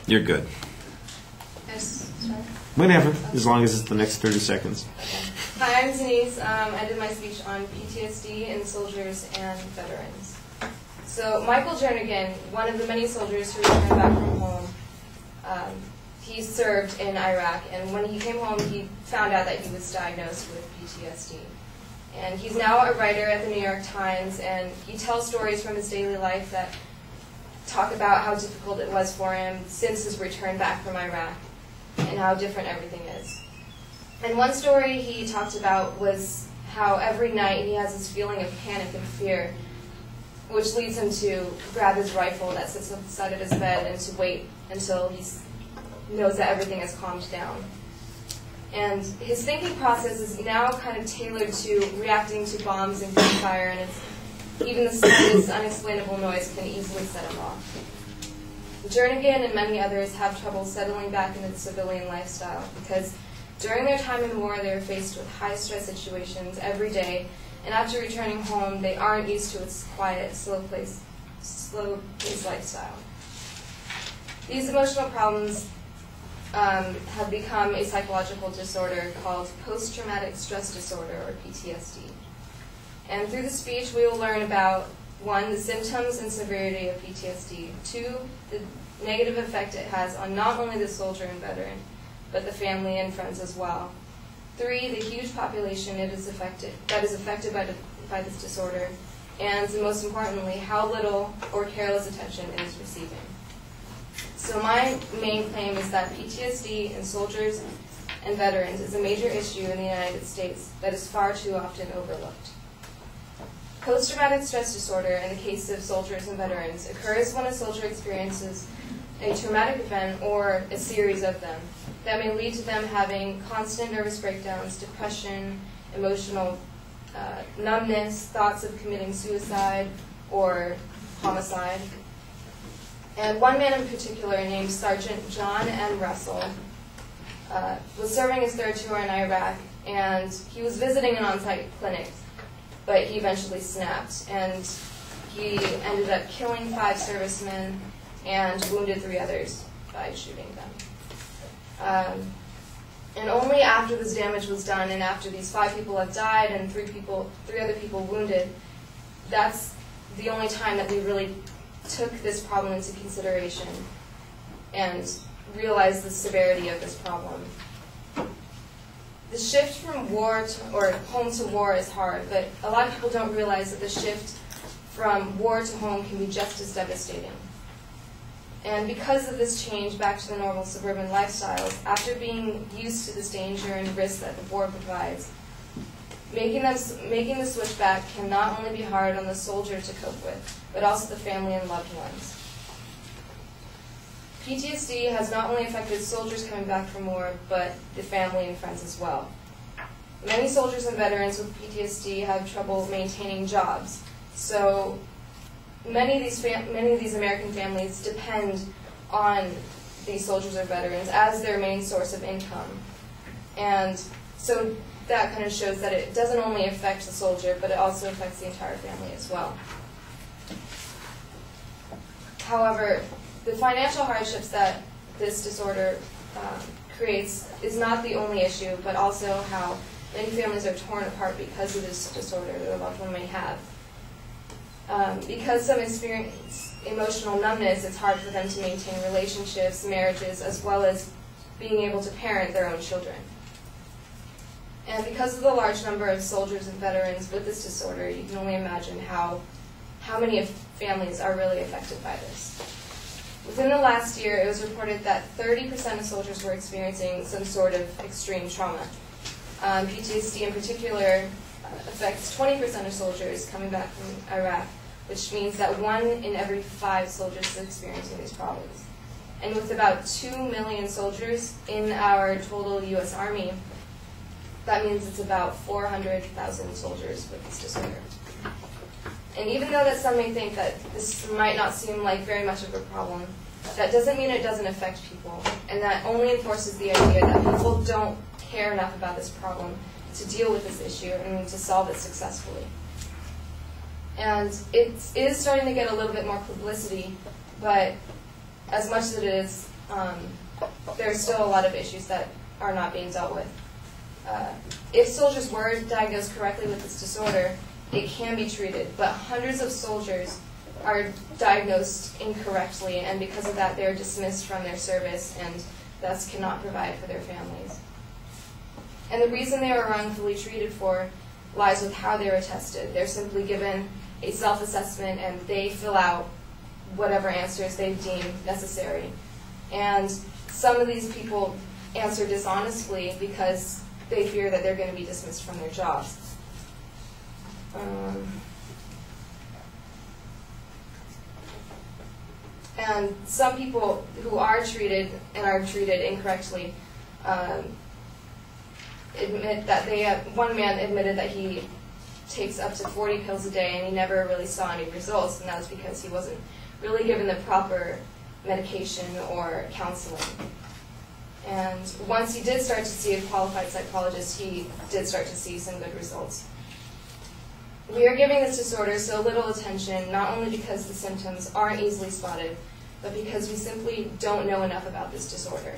You're good. Yes, sorry. Whenever, as long as it's the next 30 seconds. Okay. Hi, I'm Denise. I did my speech on PTSD in soldiers and veterans. So Michael Jernigan, one of the many soldiers who returned back from home, he served in Iraq, and when he came home, he found out that he was diagnosed with PTSD. And he's now a writer at the New York Times, and he tells stories from his daily life that talk about how difficult it was for him since his return back from Iraq, and how different everything is. And one story he talked about was how every night he has this feeling of panic and fear, which leads him to grab his rifle that sits on the side of his bed and to wait until he knows that everything has calmed down. And his thinking process is now kind of tailored to reacting to bombs and gunfire, and even the slightest unexplainable noise can easily set him off. Jernigan and many others have trouble settling back into the civilian lifestyle because during their time in war, they are faced with high-stress situations every day, and after returning home, they aren't used to its quiet, slow-paced lifestyle. These emotional problems have become a psychological disorder called post-traumatic stress disorder, or PTSD. And through the speech, we will learn about 1, the symptoms and severity of PTSD, 2, the negative effect it has on not only the soldier and veteran, but the family and friends as well. 3, the huge population that is affected by this disorder, and most importantly, how little or careless attention it is receiving. So my main claim is that PTSD in soldiers and veterans is a major issue in the United States that is far too often overlooked. Post-traumatic stress disorder, in the case of soldiers and veterans, occurs when a soldier experiences a traumatic event or a series of them that may lead to them having constant nervous breakdowns, depression, emotional numbness, thoughts of committing suicide or homicide. And one man in particular, named Sergeant John M. Russell, was serving his 3rd tour in Iraq, and he was visiting an on-site clinic, but he eventually snapped, and he ended up killing 5 servicemen and wounded 3 others by shooting them. And only after this damage was done, and after these 5 people have died and 3 other people wounded, that's the only time that we really took this problem into consideration and realized the severity of this problem. The shift from war or home to war is hard, but a lot of people don't realize that the shift from war to home can be just as devastating. And because of this change back to the normal suburban lifestyles, after being used to this danger and risk that the war provides, making the switch back can not only be hard on the soldier to cope with, but also the family and loved ones. PTSD has not only affected soldiers coming back from war, but the family and friends as well. Many soldiers and veterans with PTSD have trouble maintaining jobs, so many of these American families depend on these soldiers or veterans as their main source of income. And so that kind of shows that it doesn't only affect the soldier, but it also affects the entire family as well. However, the financial hardships that this disorder creates is not the only issue, but also how many families are torn apart because of this disorder their loved one may have. Because some experience emotional numbness, it's hard for them to maintain relationships, marriages, as well as being able to parent their own children. And because of the large number of soldiers and veterans with this disorder, you can only imagine how many families are really affected by this. Within the last year, it was reported that 30% of soldiers were experiencing some sort of extreme trauma. PTSD in particular affects 20% of soldiers coming back from Iraq, which means that 1 in every 5 soldiers is experiencing these problems. And with about 2 million soldiers in our total U.S. Army, that means it's about 400,000 soldiers with this disorder. And even though that some may think that this might not seem like very much of a problem, that doesn't mean it doesn't affect people, and that only enforces the idea that people don't care enough about this problem to deal with this issue and to solve it successfully. And it is starting to get a little bit more publicity, but as much as it is, there's still a lot of issues that are not being dealt with. If soldiers were diagnosed correctly with this disorder, it can be treated, but hundreds of soldiers are diagnosed incorrectly, and because of that, they're dismissed from their service and thus cannot provide for their families. And the reason they were wrongfully treated for lies with how they were tested. They're simply given a self-assessment and they fill out whatever answers they deem necessary. And some of these people answer dishonestly because they fear that they're going to be dismissed from their jobs. And some people who are treated and are treated incorrectly admit that one man admitted that he takes up to 40 pills a day and he never really saw any results, and that was because he wasn't really given the proper medication or counseling. And once he did start to see a qualified psychologist, he did start to see some good results. We are giving this disorder so little attention, not only because the symptoms aren't easily spotted, but because we simply don't know enough about this disorder.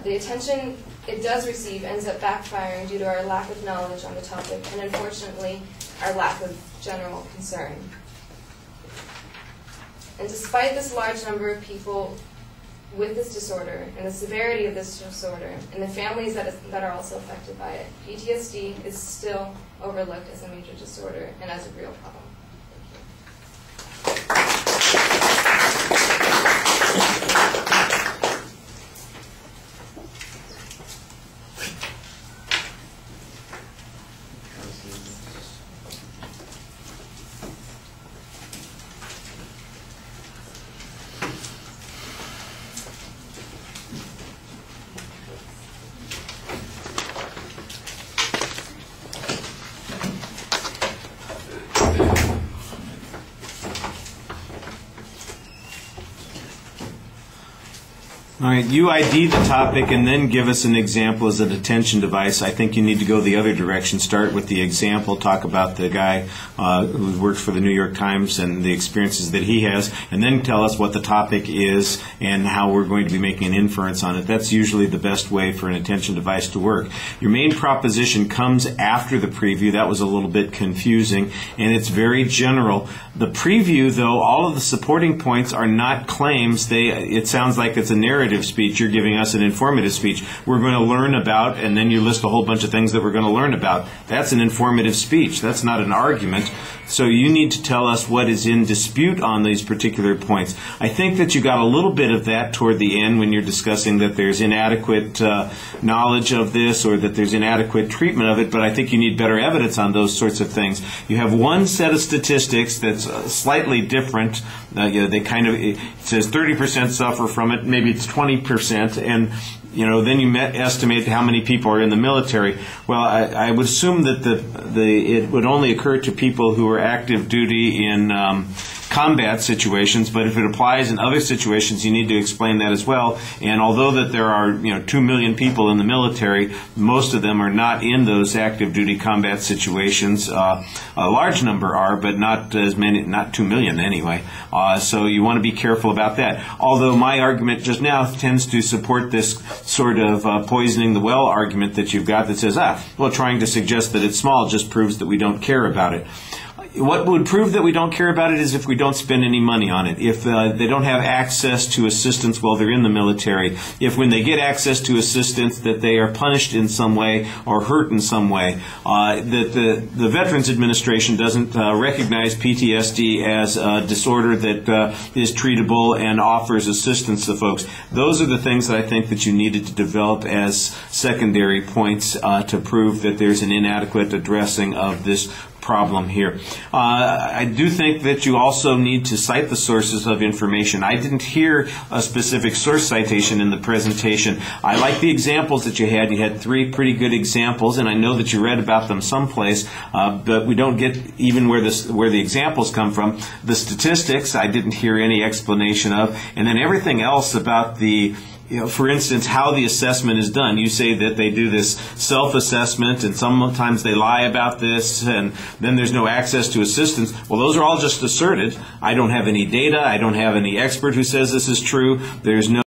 The attention it does receive ends up backfiring due to our lack of knowledge on the topic and, unfortunately, our lack of general concern. And despite this large number of people with this disorder and the severity of this disorder and the families that are also affected by it, PTSD is still overlooked as a major disorder and as a real problem. All right, you ID the topic and then give us an example as a detention device. I think you need to go the other direction. Start with the example, talk about the guy who works for the New York Times and the experiences that he has, and then tell us what the topic is and how we're going to be making an inference on it. That's usually the best way for an attention device to work. Your main proposition comes after the preview. That was a little bit confusing, and it's very general. The preview, though, all of the supporting points are not claims. It sounds like it's a narrative speech. You're giving us an informative speech. We're going to learn about, and then you list a whole bunch of things that we're going to learn about. That's an informative speech. That's not an argument. So you need to tell us what is in dispute on these particular points. I think that you got a little bit of that toward the end when you're discussing that there's inadequate knowledge of this or that there's inadequate treatment of it, but I think you need better evidence on those sorts of things. You have one set of statistics that's slightly different. It says 30% suffer from it, maybe it's 20%, and then you estimate how many people are in the military. Well, I would assume that it would only occur to people who are active duty in combat situations, but if it applies in other situations, you need to explain that as well. And although that there are 2 million people in the military, most of them are not in those active duty combat situations. A large number are, but not as many, not 2 million anyway. So you want to be careful about that. Although my argument just now tends to support this sort of poisoning the well argument that you've got that says, trying to suggest that it's small just proves that we don't care about it. What would prove that we don't care about it is if we don't spend any money on it, if they don't have access to assistance while they're in the military, if when they get access to assistance that they are punished in some way or hurt in some way, that the Veterans Administration doesn't recognize PTSD as a disorder that is treatable and offers assistance to folks. Those are the things that I think that you needed to develop as secondary points to prove that there's an inadequate addressing of this problem here. I do think that you also need to cite the sources of information. I didn't hear a specific source citation in the presentation. I like the examples that you had. You had 3 pretty good examples, and I know that you read about them someplace, but we don't get even where the examples come from. The statistics, I didn't hear any explanation of, and then everything else about the for instance, how the assessment is done. You say that they do this self-assessment, and sometimes they lie about this, and then there's no access to assistance. Well, those are all just asserted. I don't have any data. I don't have any expert who says this is true. There's no